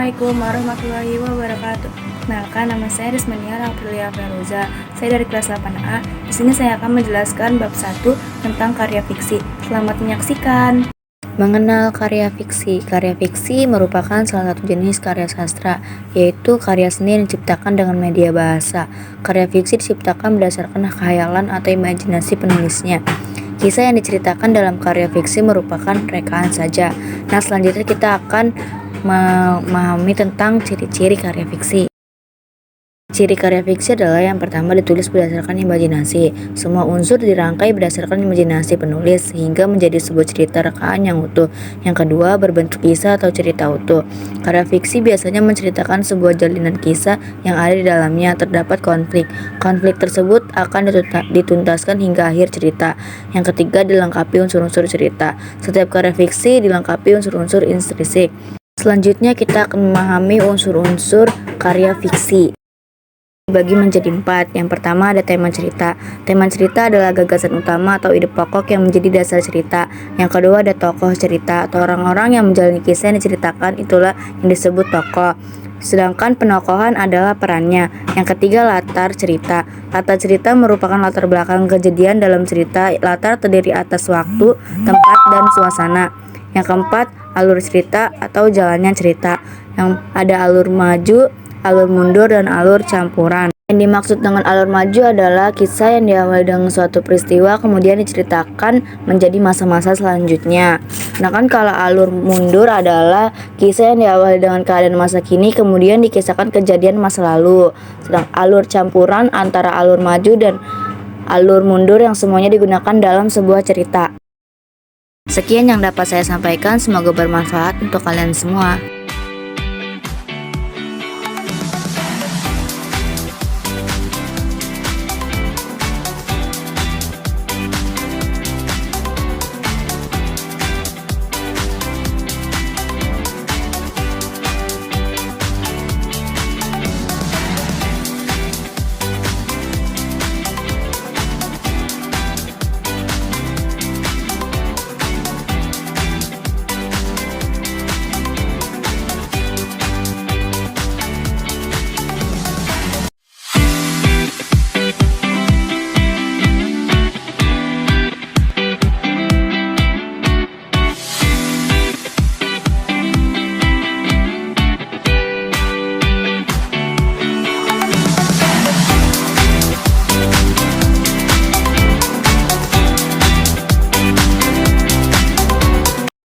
Assalamualaikum warahmatullahi wabarakatuh. Kenalkan, nama saya Rismania Aprilia Feruza. Saya dari kelas 8A. Di sini saya akan menjelaskan bab 1 tentang karya fiksi. Selamat menyaksikan. Mengenal karya fiksi. Karya fiksi merupakan salah satu jenis karya sastra, yaitu karya seni yang diciptakan dengan media bahasa. Karya fiksi diciptakan berdasarkan khayalan atau imajinasi penulisnya. Kisah yang diceritakan dalam karya fiksi merupakan rekaan saja. Nah, selanjutnya kita akan memahami tentang ciri-ciri karya fiksi. Ciri karya fiksi adalah yang pertama ditulis berdasarkan imajinasi. Semua unsur dirangkai berdasarkan imajinasi penulis sehingga menjadi sebuah cerita rekaan yang utuh. Yang kedua, berbentuk kisah atau cerita utuh. Karya fiksi biasanya menceritakan sebuah jalinan kisah yang ada di dalamnya terdapat konflik. Konflik tersebut akan dituntaskan hingga akhir cerita. Yang ketiga, dilengkapi unsur-unsur cerita. Setiap karya fiksi dilengkapi unsur-unsur intrinsik. Selanjutnya kita akan memahami unsur-unsur karya fiksi. Dibagi menjadi 4. Yang pertama ada tema cerita. Tema cerita adalah gagasan utama atau ide pokok yang menjadi dasar cerita. Yang kedua ada tokoh cerita atau orang-orang yang menjalani kisah yang diceritakan, itulah yang disebut tokoh. Sedangkan penokohan adalah perannya. Yang ketiga latar cerita. Latar cerita merupakan latar belakang kejadian dalam cerita. Latar terdiri atas waktu, tempat, dan suasana. Yang keempat alur cerita atau jalannya cerita. Yang ada alur maju, alur mundur, dan alur campuran. Yang dimaksud dengan alur maju adalah kisah yang diawali dengan suatu peristiwa kemudian diceritakan menjadi masa-masa selanjutnya. Sedangkan kalau alur mundur adalah kisah yang diawali dengan keadaan masa kini kemudian dikisahkan kejadian masa lalu. Sedang alur campuran antara alur maju dan alur mundur yang semuanya digunakan dalam sebuah cerita. Sekian yang dapat saya sampaikan, semoga bermanfaat untuk kalian semua.